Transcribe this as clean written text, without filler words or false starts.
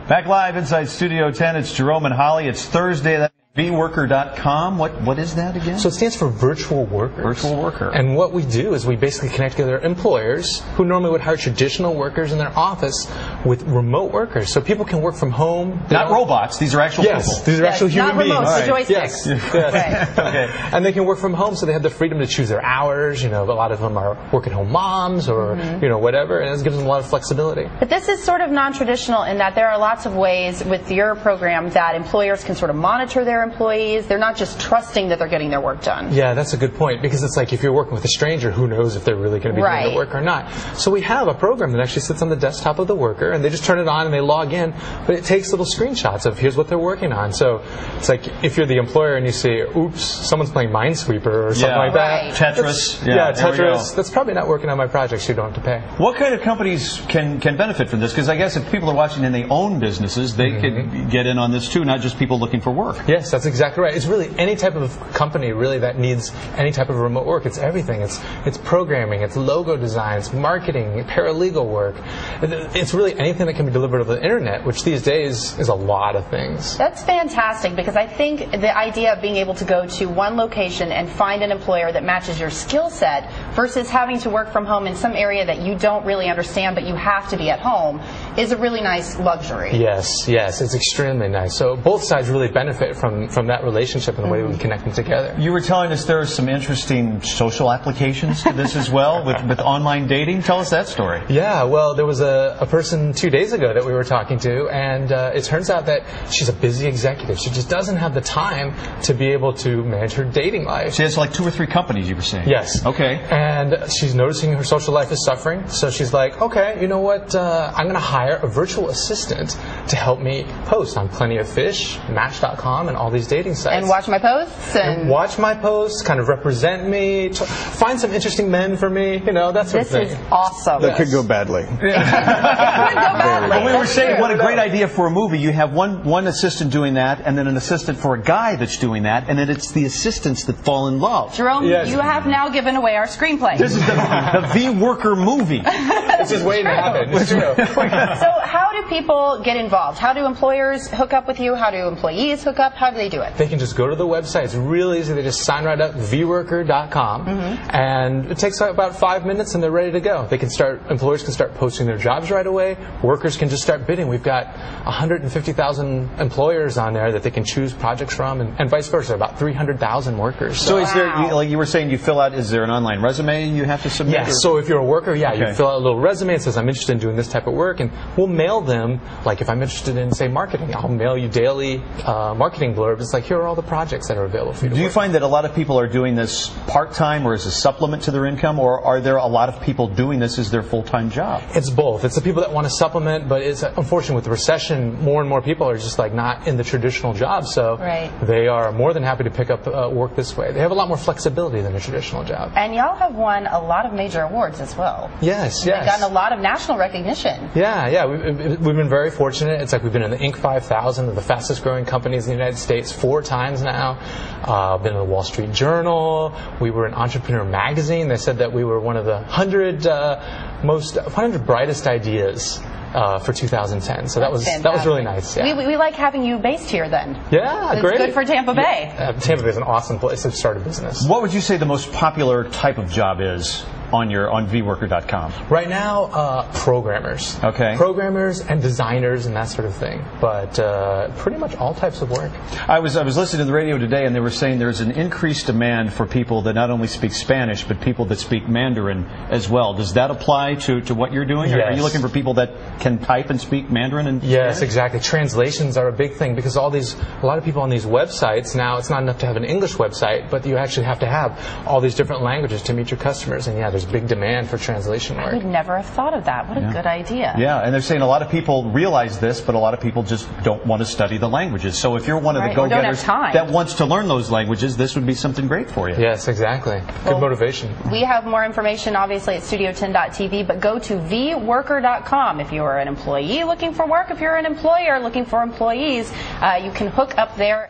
Back live inside Studio 10. It's Jerome and Holly. It's Thursday. That's Vworker.com. What is that again? So it stands for Virtual Workers. Virtual Worker. And what we do is we basically connect together employers who normally would hire traditional workers in their office with remote workers. So people can work from home. Not robots. These are actual people. Yes, these are actual human beings. Not remotes, the joysticks. Yes. Yes. Right. Okay. And they can work from home, so they have the freedom to choose their hours. You know, a lot of them are work-at-home moms or, you know, whatever, and it gives them a lot of flexibility. But this is sort of non-traditional in that there are lots of ways with your program that employers can sort of monitor their employees. They're not just trusting that they're getting their work done. Yeah, that's a good point, because it's like if you're working with a stranger, who knows if they're really going to be doing the work or not. So we have a program that actually sits on the desktop of the worker, and they just turn it on and they log in, but it takes little screenshots of here's what they're working on. So it's like if you're the employer and you see, oops, someone's playing Minesweeper or something like that. Tetris. Yeah, Tetris. That's probably not working on my project, so you don't have to pay. What kind of companies can benefit from this? Because I guess if people are watching and they own businesses, they could get in on this too, not just people looking for work. Yes, that's exactly right. It's really any type of company really that needs any type of remote work. It's everything. It's programming, it's logo design, it's marketing, paralegal work. It's really anything that can be delivered over the internet, which these days is a lot of things. That's fantastic, because I think the idea of being able to go to one location and find an employer that matches your skill set versus having to work from home in some area that you don't really understand but you have to be at home is a really nice luxury. Yes, it's extremely nice. So both sides really benefit from that relationship and the way we connect them together. You were telling us there are some interesting social applications to this as well with online dating. Tell us that story. Yeah, well, there was a person 2 days ago that we were talking to, and it turns out that she's a busy executive. She just doesn't have the time to be able to manage her dating life. She has like 2 or 3 companies, you were saying. Yes. Okay. And she's noticing her social life is suffering, so she's like, okay, you know what, I'm going to hire a virtual assistant to help me post on Plenty of Fish, Match.com, and all these dating sites. And watch my posts. And watch my posts, kind of represent me, find some interesting men for me, you know, that sort of thing. This is awesome. That could go badly. It could go badly. But we were saying, what a great idea for a movie. You have one assistant doing that, and then an assistant for a guy that's doing that, and then it's the assistants that fall in love. Jerome, you have now given away our screenplay. This is the Vworker movie. This is waiting to happen. It's true. So how do people get involved? How do employers hook up with you? How do employees hook up? How do they do it? They can just go to the website. It's real easy. They just sign right up, Vworker.com, and it takes about 5 minutes and they're ready to go. Employers can start posting their jobs right away. Workers can just start bidding. We've got 150,000 employers on there that they can choose projects from, and vice versa, about 300,000 workers. So is there, like you were saying, is there an online resume you have to submit? Yes, so if you're a worker, you fill out a little resume and says, I'm interested in doing this type of work, and we'll mail them, like if I'm interested in, say, marketing, I'll mail you daily marketing blurbs. It's like, here are all the projects that are available for you to Do you work find that a lot of people are doing this part-time or as a supplement to their income, or are there a lot of people doing this as their full-time job? It's both. It's the people that want to supplement, but it's unfortunate with the recession, more and more people are just like not in the traditional job, so they are more than happy to pick up work this way. They have a lot more flexibility than a traditional job. And y'all have won a lot of major awards as well. Yes. You've gotten a lot of national recognition. Yeah. We've been very fortunate. It's like we've been in the Inc. 5000 of the fastest growing companies in the United States 4 times now. Been in the Wall Street Journal. We were in Entrepreneur Magazine. They said that we were one of the 100 brightest ideas for 2010. So that was really nice. Yeah. We like having you based here then. Yeah, it's great. Good for Tampa Bay. Tampa Bay is an awesome place to start a business. What would you say the most popular type of job is on Vworker.com? Right now, programmers. Okay. Programmers and designers and that sort of thing. But pretty much all types of work. I was listening to the radio today, and they were saying there's an increased demand for people that not only speak Spanish, but people that speak Mandarin as well. Does that apply to what you're doing? Yes. Are you looking for people that can type and speak Mandarin? And yes, exactly. Translations are a big thing because a lot of people on these websites now, it's not enough to have an English website, but you actually have to have all these different languages to meet your customers. And there's big demand for translation work. I would never have thought of that. What a good idea. Yeah, and they're saying a lot of people realize this, but a lot of people just don't want to study the languages. So if you're one of the go-getters that wants to learn those languages, this would be something great for you. Yes, exactly. Good motivation. We have more information, obviously, at studio10.tv, but go to Vworker.com if you are an employee looking for work. If you're an employer looking for employees, you can hook up there.